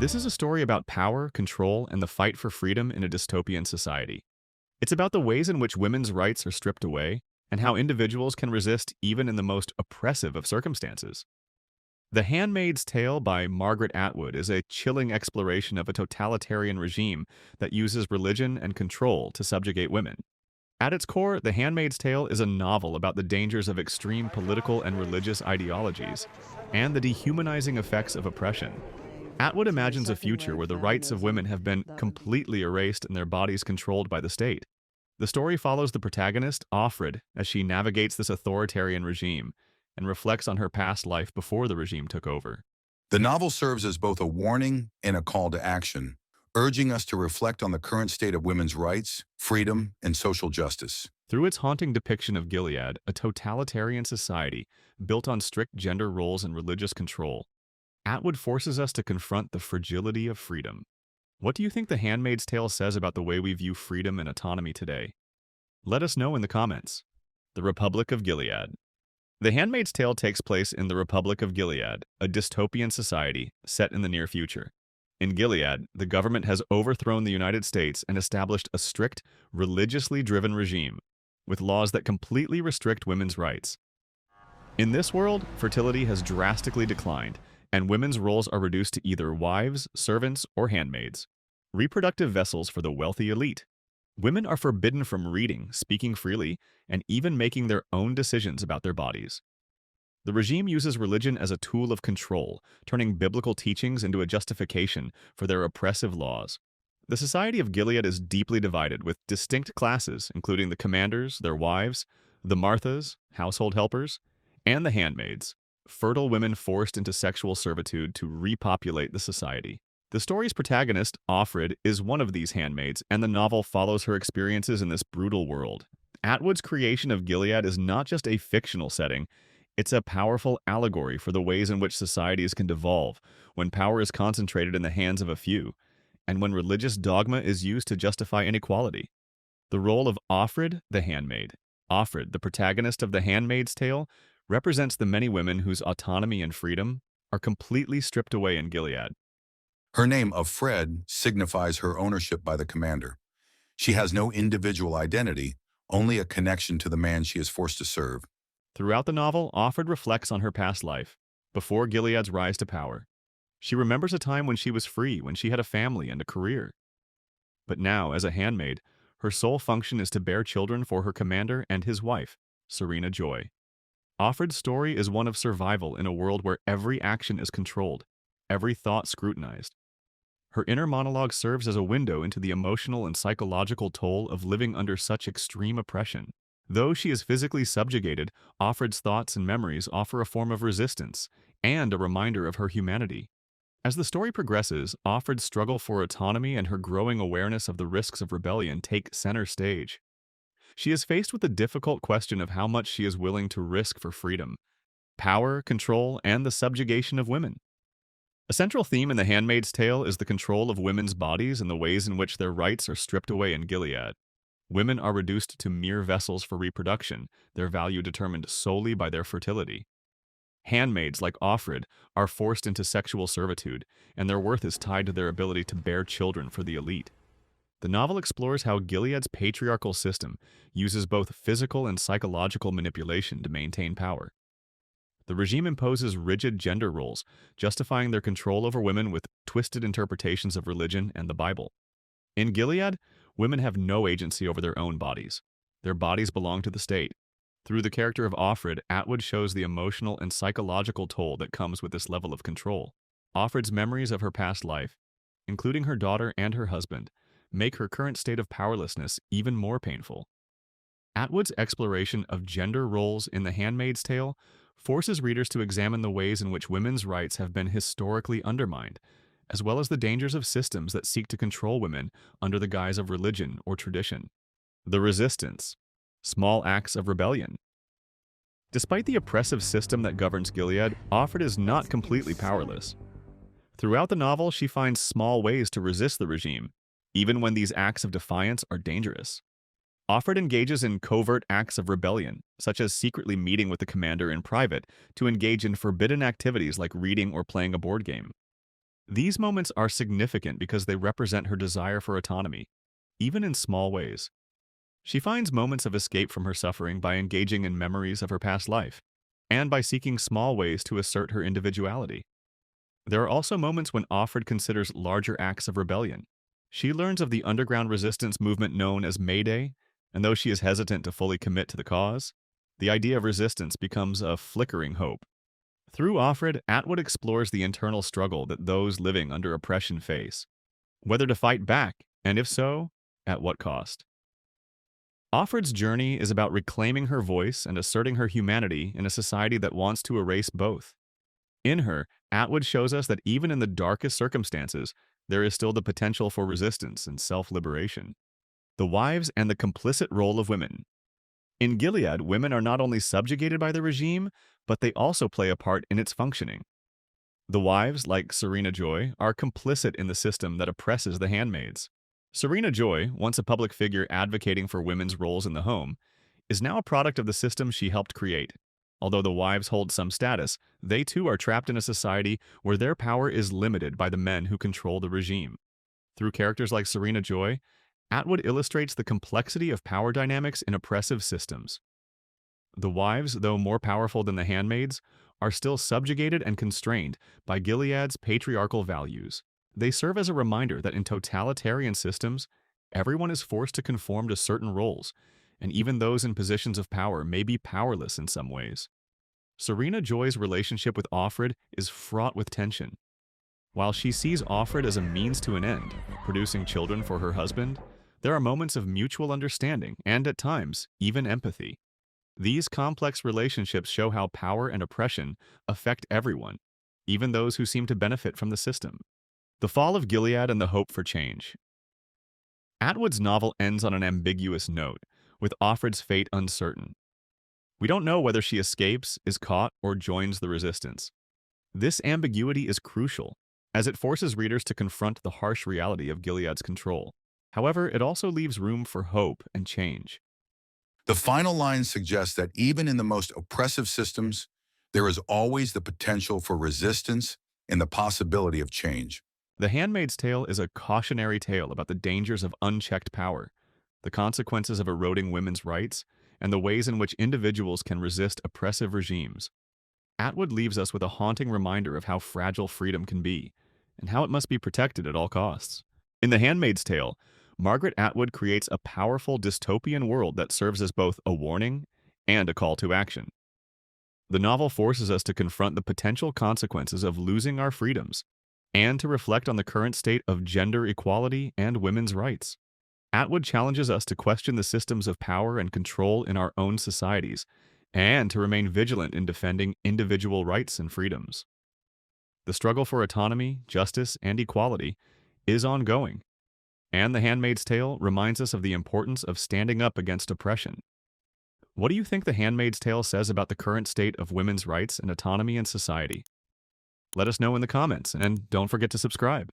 This is a story about power, control, and the fight for freedom in a dystopian society. It's about the ways in which women's rights are stripped away and how individuals can resist even in the most oppressive of circumstances. The Handmaid's Tale by Margaret Atwood is a chilling exploration of a totalitarian regime that uses religion and control to subjugate women. At its core, The Handmaid's Tale is a novel about the dangers of extreme political and religious ideologies and the dehumanizing effects of oppression. Atwood imagines a future where the rights of women have been completely erased and their bodies controlled by the state. The story follows the protagonist, Offred, as she navigates this authoritarian regime and reflects on her past life before the regime took over. The novel serves as both a warning and a call to action, urging us to reflect on the current state of women's rights, freedom, and social justice. Through its haunting depiction of Gilead, a totalitarian society built on strict gender roles and religious control, Atwood forces us to confront the fragility of freedom. What do you think The Handmaid's Tale says about the way we view freedom and autonomy today? Let us know in the comments. The Republic of Gilead. The Handmaid's Tale takes place in the Republic of Gilead, a dystopian society set in the near future. In Gilead, the government has overthrown the United States and established a strict, religiously driven regime, with laws that completely restrict women's rights. In this world, fertility has drastically declined, and women's roles are reduced to either wives, servants, or handmaids, reproductive vessels for the wealthy elite. Women are forbidden from reading, speaking freely, and even making their own decisions about their bodies. The regime uses religion as a tool of control, turning biblical teachings into a justification for their oppressive laws. The society of Gilead is deeply divided, with distinct classes, including the commanders, their wives, the Marthas, household helpers, and the handmaids, fertile women forced into sexual servitude to repopulate the society. The story's protagonist, Offred, is one of these handmaids, and the novel follows her experiences in this brutal world. Atwood's creation of Gilead is not just a fictional setting, it's a powerful allegory for the ways in which societies can devolve when power is concentrated in the hands of a few, and when religious dogma is used to justify inequality. The role of Offred, the handmaid. Offred, the protagonist of The Handmaid's Tale, represents the many women whose autonomy and freedom are completely stripped away in Gilead. Her name of Fred signifies her ownership by the commander. She has no individual identity, only a connection to the man she is forced to serve. Throughout the novel, Offred reflects on her past life, before Gilead's rise to power. She remembers a time when she was free, when she had a family and a career. But now, as a handmaid, her sole function is to bear children for her commander and his wife, Serena Joy. Offred's story is one of survival in a world where every action is controlled, every thought scrutinized. Her inner monologue serves as a window into the emotional and psychological toll of living under such extreme oppression. Though she is physically subjugated, Offred's thoughts and memories offer a form of resistance and a reminder of her humanity. As the story progresses, Offred's struggle for autonomy and her growing awareness of the risks of rebellion take center stage. She is faced with the difficult question of how much she is willing to risk for freedom, power, control, and the subjugation of women. A central theme in The Handmaid's Tale is the control of women's bodies and the ways in which their rights are stripped away in Gilead. Women are reduced to mere vessels for reproduction, their value determined solely by their fertility. Handmaids, like Offred, are forced into sexual servitude, and their worth is tied to their ability to bear children for the elite. The novel explores how Gilead's patriarchal system uses both physical and psychological manipulation to maintain power. The regime imposes rigid gender roles, justifying their control over women with twisted interpretations of religion and the Bible. In Gilead, women have no agency over their own bodies. Their bodies belong to the state. Through the character of Offred, Atwood shows the emotional and psychological toll that comes with this level of control. Offred's memories of her past life, including her daughter and her husband, make her current state of powerlessness even more painful. Atwood's exploration of gender roles in The Handmaid's Tale forces readers to examine the ways in which women's rights have been historically undermined, as well as the dangers of systems that seek to control women under the guise of religion or tradition. The resistance. Small acts of rebellion. Despite the oppressive system that governs Gilead, Offred is not completely powerless. Throughout the novel, she finds small ways to resist the regime, even when these acts of defiance are dangerous. Offred engages in covert acts of rebellion, such as secretly meeting with the commander in private to engage in forbidden activities like reading or playing a board game. These moments are significant because they represent her desire for autonomy, even in small ways. She finds moments of escape from her suffering by engaging in memories of her past life, and by seeking small ways to assert her individuality. There are also moments when Offred considers larger acts of rebellion. She learns of the underground resistance movement known as May Day, and though she is hesitant to fully commit to the cause, the idea of resistance becomes a flickering hope. Through Offred, Atwood explores the internal struggle that those living under oppression face, whether to fight back, and if so, at what cost. Offred's journey is about reclaiming her voice and asserting her humanity in a society that wants to erase both. In her, Atwood shows us that even in the darkest circumstances, there is still the potential for resistance and self-liberation. The wives and the complicit role of women. In Gilead, women are not only subjugated by the regime, but they also play a part in its functioning. The wives, like Serena Joy, are complicit in the system that oppresses the handmaids. Serena Joy, once a public figure advocating for women's roles in the home, is now a product of the system she helped create. Although the wives hold some status, they too are trapped in a society where their power is limited by the men who control the regime. Through characters like Serena Joy, Atwood illustrates the complexity of power dynamics in oppressive systems. The wives, though more powerful than the handmaids, are still subjugated and constrained by Gilead's patriarchal values. They serve as a reminder that in totalitarian systems, everyone is forced to conform to certain roles, and even those in positions of power may be powerless in some ways. Serena Joy's relationship with Offred is fraught with tension. While she sees Offred as a means to an end, producing children for her husband, there are moments of mutual understanding and, at times, even empathy. These complex relationships show how power and oppression affect everyone, even those who seem to benefit from the system. The Fall of Gilead and the Hope for Change. Atwood's novel ends on an ambiguous note, with Offred's fate uncertain. We don't know whether she escapes, is caught, or joins the resistance. This ambiguity is crucial, as it forces readers to confront the harsh reality of Gilead's control. However, it also leaves room for hope and change. The final line suggests that even in the most oppressive systems, there is always the potential for resistance and the possibility of change. The Handmaid's Tale is a cautionary tale about the dangers of unchecked power, the consequences of eroding women's rights, and the ways in which individuals can resist oppressive regimes. Atwood leaves us with a haunting reminder of how fragile freedom can be, and how it must be protected at all costs. In The Handmaid's Tale, Margaret Atwood creates a powerful dystopian world that serves as both a warning and a call to action. The novel forces us to confront the potential consequences of losing our freedoms, and to reflect on the current state of gender equality and women's rights. Atwood challenges us to question the systems of power and control in our own societies, and to remain vigilant in defending individual rights and freedoms. The struggle for autonomy, justice, and equality is ongoing, and The Handmaid's Tale reminds us of the importance of standing up against oppression. What do you think The Handmaid's Tale says about the current state of women's rights and autonomy in society? Let us know in the comments, and don't forget to subscribe.